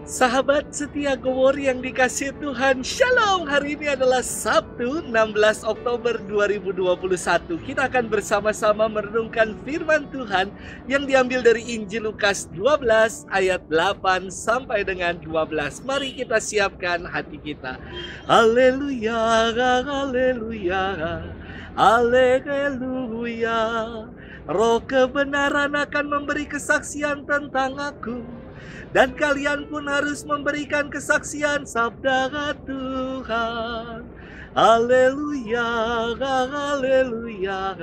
Sahabat setia Gowor yang dikasihi Tuhan, Shalom. Hari ini adalah Sabtu 16 Oktober 2021. Kita akan bersama-sama merenungkan firman Tuhan yang diambil dari Injil Lukas 12 ayat 8 sampai dengan 12. Mari kita siapkan hati kita. Haleluya, haleluya, haleluya. Roh kebenaran akan memberi kesaksian tentang aku, dan kalian pun harus memberikan kesaksian sabda Tuhan. Haleluya, haleluya,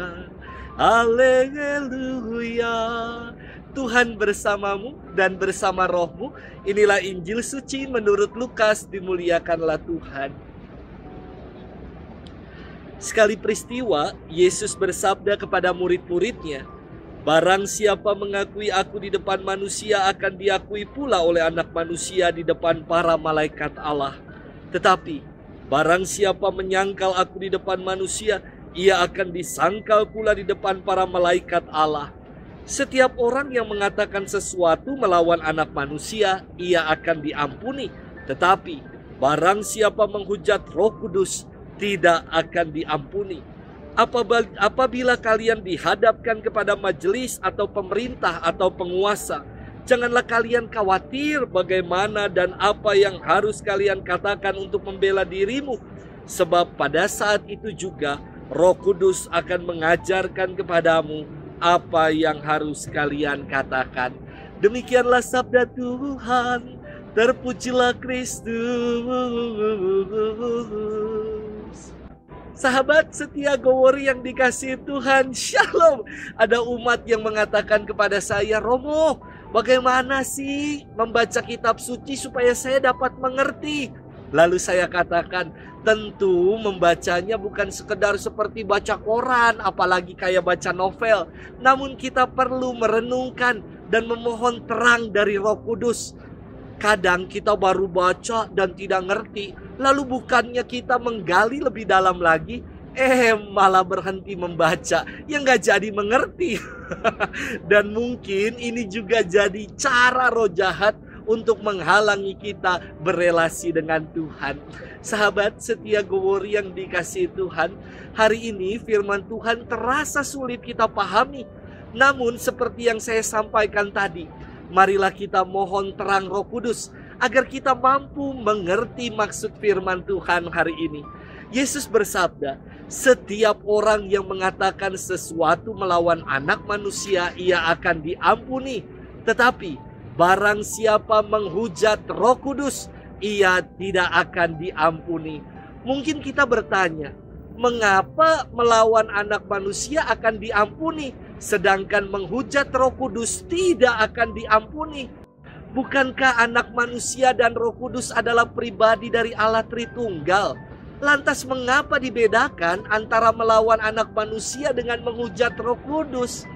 haleluya. Tuhan bersamamu dan bersama rohmu. Inilah Injil suci menurut Lukas. Dimuliakanlah Tuhan. Sekali peristiwa, Yesus bersabda kepada murid-muridnya, "Barang siapa mengakui aku di depan manusia, akan diakui pula oleh anak manusia di depan para malaikat Allah. Tetapi, barang siapa menyangkal aku di depan manusia, ia akan disangkal pula di depan para malaikat Allah. Setiap orang yang mengatakan sesuatu melawan anak manusia, ia akan diampuni. Tetapi, barang siapa menghujat Roh Kudus, tidak akan diampuni. Apabila kalian dihadapkan kepada majelis atau pemerintah atau penguasa, janganlah kalian khawatir bagaimana dan apa yang harus kalian katakan untuk membela dirimu. Sebab pada saat itu juga Roh Kudus akan mengajarkan kepadamu apa yang harus kalian katakan." Demikianlah sabda Tuhan. Terpujilah Kristus. Sahabat setia Gowor yang dikasihi Tuhan, Shalom. Ada umat yang mengatakan kepada saya, "Romo, bagaimana sih membaca kitab suci supaya saya dapat mengerti?" Lalu saya katakan, tentu membacanya bukan sekedar seperti baca koran, apalagi kayak baca novel. Namun kita perlu merenungkan dan memohon terang dari Roh Kudus. Kadang kita baru baca dan tidak ngerti, lalu bukannya kita menggali lebih dalam lagi, malah berhenti membaca, yang gak jadi mengerti. Dan mungkin ini juga jadi cara roh jahat untuk menghalangi kita berelasi dengan Tuhan. Sahabat setia Gowor yang dikasihi Tuhan, hari ini firman Tuhan terasa sulit kita pahami. Namun seperti yang saya sampaikan tadi, marilah kita mohon terang Roh Kudus agar kita mampu mengerti maksud firman Tuhan hari ini. Yesus bersabda, "Setiap orang yang mengatakan sesuatu melawan anak manusia, ia akan diampuni. Tetapi barang siapa menghujat Roh Kudus, ia tidak akan diampuni." Mungkin kita bertanya, mengapa melawan anak manusia akan diampuni, sedangkan menghujat Roh Kudus tidak akan diampuni? Bukankah anak manusia dan Roh Kudus adalah pribadi dari Allah Tritunggal? Lantas mengapa dibedakan antara melawan anak manusia dengan menghujat Roh Kudus?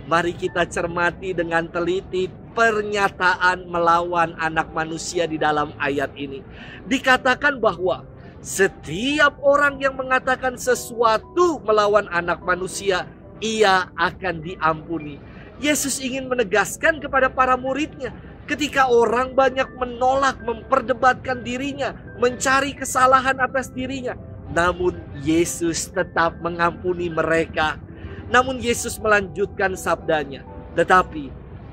Mari kita cermati dengan teliti pernyataan melawan anak manusia di dalam ayat ini. Dikatakan bahwa setiap orang yang mengatakan sesuatu melawan anak manusia, ia akan diampuni. Yesus ingin menegaskan kepada para muridnya, ketika orang banyak menolak, memperdebatkan dirinya, mencari kesalahan atas dirinya, namun Yesus tetap mengampuni mereka. Namun Yesus melanjutkan sabdanya, "Tetapi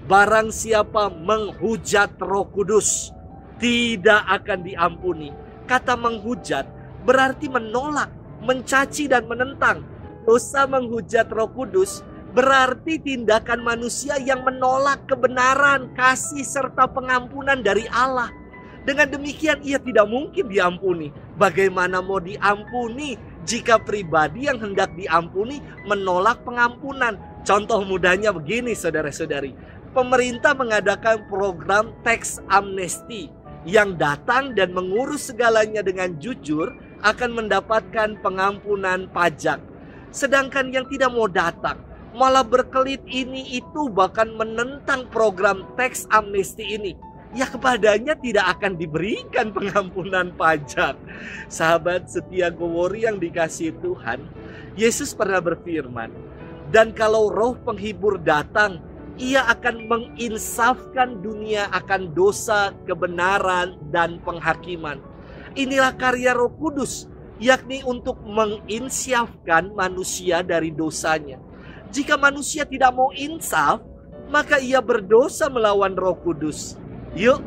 barang siapa menghujat Roh Kudus, tidak akan diampuni." Kata menghujat berarti menolak, mencaci dan menentang. Dosa menghujat Roh Kudus berarti tindakan manusia yang menolak kebenaran, kasih, serta pengampunan dari Allah. Dengan demikian ia tidak mungkin diampuni. Bagaimana mau diampuni jika pribadi yang hendak diampuni menolak pengampunan? Contoh mudahnya begini, saudara-saudari. Pemerintah mengadakan program tax amnesty yang datang dan mengurus segalanya dengan jujur akan mendapatkan pengampunan pajak. Sedangkan yang tidak mau datang malah berkelit ini itu, bahkan menentang program tax amnesty ini, ya kepadanya tidak akan diberikan pengampunan pajak. Sahabat setia Gowor yang dikasihi Tuhan, Yesus pernah berfirman, "Dan kalau roh penghibur datang, Ia akan menginsafkan dunia akan dosa, kebenaran, dan penghakiman. Inilah karya Roh Kudus, yakni untuk menginsyafkan manusia dari dosanya. Jika manusia tidak mau insaf, maka ia berdosa melawan Roh Kudus. Yuk,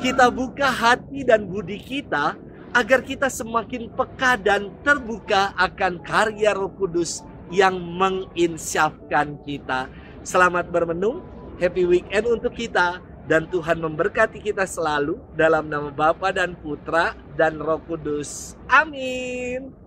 kita buka hati dan budi kita agar kita semakin peka dan terbuka akan karya Roh Kudus yang menginsyafkan kita. Selamat bermenung, happy weekend untuk kita, dan Tuhan memberkati kita selalu dalam nama Bapa dan Putra dan Roh Kudus. Amin.